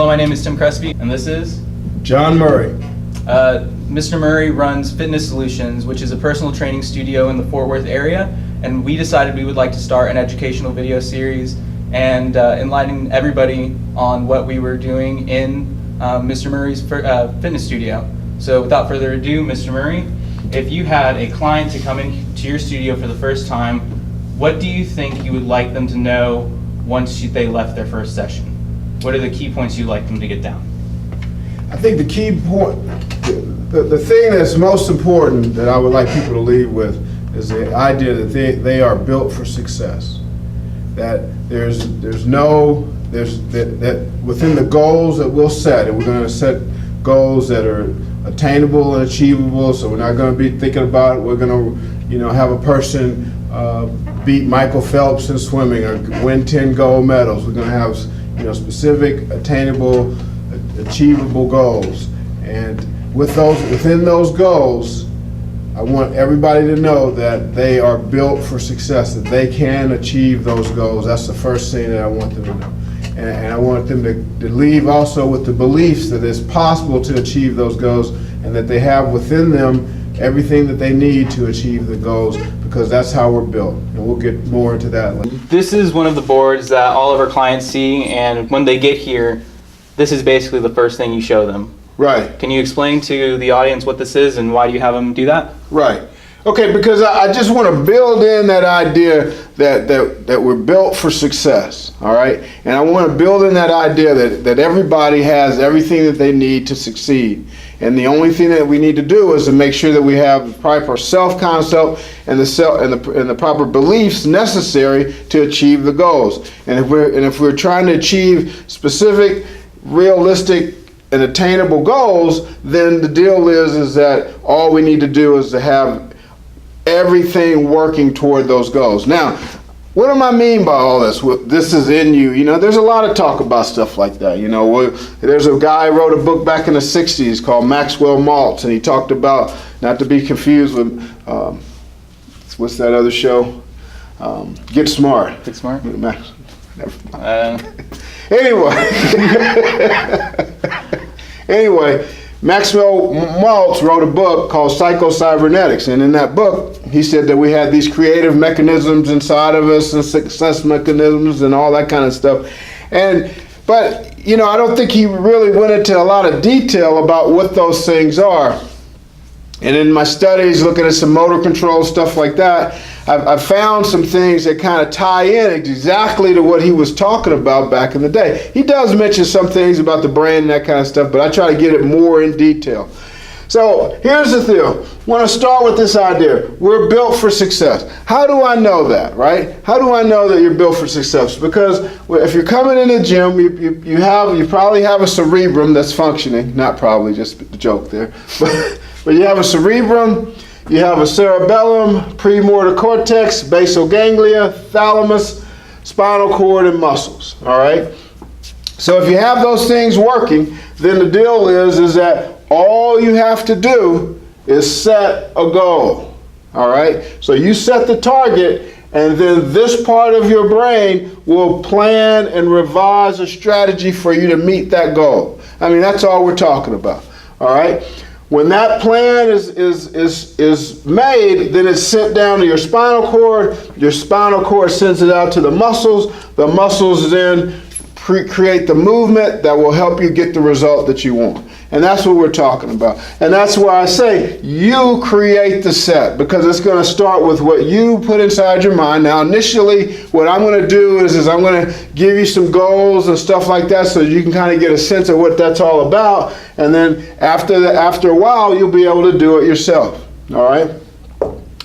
Hello, my name is Tim Crespi, and this is John Murray. Mr. Murray runs Fitness Solutions, which is a personal training studio in the Fort Worth area, and we decided we would like to start an educational video series and enlighten everybody on what we were doing in Mr. Murray's fitness studio. So without further ado, Mr. Murray, if you had a client to come into your studio for the first time, what do you think you would like them to know once they left their first session? What are the key points you'd like them to get down? I think the key point, the thing that's most important that I would like people to leave with is the idea that they are built for success. That that within the goals that we'll set, and we're going to set goals that are attainable and achievable. So we're not going to be thinking about we're going to, have a person beat Michael Phelps in swimming or win 10 gold medals. We're going to have specific, attainable, achievable goals, and within those goals, I want everybody to know that they are built for success, that they can achieve those goals. That's the first thing that I want them to know. And I want them to leave also with the beliefs that it's possible to achieve those goals and that they have within them everything that they need to achieve the goals, because that's how we're built. And we'll get more into that later. This is one of the boards that all of our clients see, and when they get here, this is basically the first thing you show them. Right. Can you explain to the audience what this is and why you have them do that? Right. Okay, because I just want to build in that idea that we're built for success, all right? And I want to build in that idea that everybody has everything that they need to succeed. And the only thing that we need to do is to make sure that we have the proper self-concept and the proper beliefs necessary to achieve the goals. And if we're trying to achieve specific, realistic, and attainable goals, then the deal is that all we need to do is to have everything working toward those goals. Now, what do I mean by all this? This is in you. There's a lot of talk about stuff like that. There's a guy who wrote a book back in the 60s called Maxwell Maltz, and he talked about, not to be confused with, what's that other show? Get Smart. Get Smart? Anyway, Maxwell Maltz wrote a book called Psycho-Cybernetics, and in that book, he said that we had these creative mechanisms inside of us and success mechanisms and all that kind of stuff. But I don't think he really went into a lot of detail about what those things are. And in my studies, looking at some motor control, stuff like that, I've found some things that kind of tie in exactly to what he was talking about back in the day. He does mention some things about the brain and that kind of stuff, but I try to get it more in detail. So here's the deal. I want to start with this idea. We're built for success. How do I know that, right? How do I know that you're built for success? Because if you're coming in the gym, you probably have a cerebrum that's functioning. Not probably, just a joke there. But you have a cerebrum, you have a cerebellum, premotor cortex, basal ganglia, thalamus, spinal cord, and muscles, all right? So if you have those things working, then the deal is that all you have to do is set a goal, all right? So you set the target, and then this part of your brain will plan and revise a strategy for you to meet that goal. I mean, that's all we're talking about, all right? When that plan is made, then it's sent down to your spinal cord. Your spinal cord sends it out to the muscles. The muscles then create the movement that will help you get the result that you want. And that's what we're talking about. And that's why I say you create the set, because it's going to start with what you put inside your mind. Now, initially, what I'm going to do is I'm going to give you some goals and stuff like that so you can kind of get a sense of what that's all about. And then after a while, you'll be able to do it yourself. All right?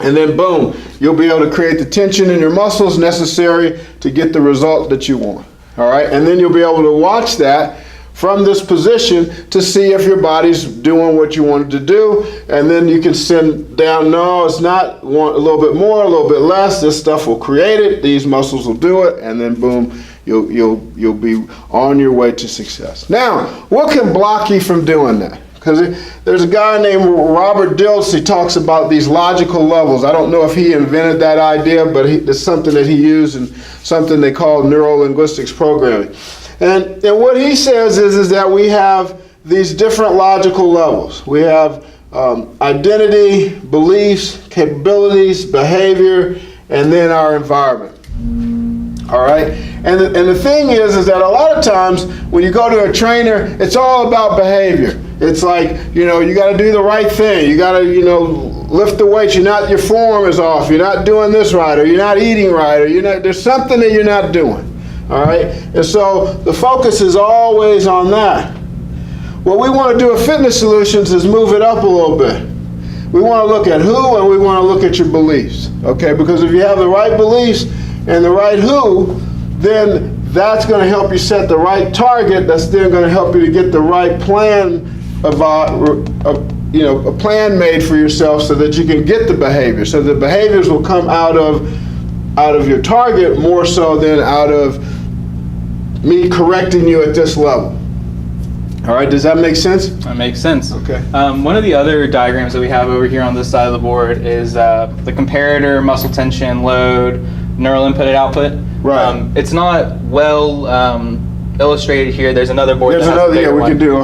And then, boom, you'll be able to create the tension in your muscles necessary to get the result that you want. All right? And then you'll be able to watch that from this position to see if your body's doing what you wanted to do, and then you can send down, no, it's not, want a little bit more, a little bit less, this stuff will create it, these muscles will do it, and then boom, you'll be on your way to success. Now, what can block you from doing that? Because there's a guy named Robert Dilts, he talks about these logical levels. I don't know if he invented that idea, but it's something that he used and something they call neuro-linguistics programming. And what he says is that we have these different logical levels. We have identity, beliefs, capabilities, behavior, and then our environment. All right? And the thing is that a lot of times when you go to a trainer, it's all about behavior. It's like, you got to do the right thing. You got to, lift the weights. Your form is off. You're not doing this right, or you're not eating right, or there's something that you're not doing. All right? And so the focus is always on that. What we want to do at Fitness Solutions is move it up a little bit. We want to look at who, and we want to look at your beliefs. Okay? Because if you have the right beliefs and the right who, then that's going to help you set the right target. That's then going to help you to get the right plan a plan made for yourself so that you can get the behavior. So the behaviors will come out of your target more so than out of me correcting you at this level. All right, does that make sense? That makes sense. Okay. One of the other diagrams that we have over here on this side of the board is the comparator, muscle tension, load, neural input and output. Right. It's not well illustrated here. There's another board. There's that has another, a bigger we one. can do,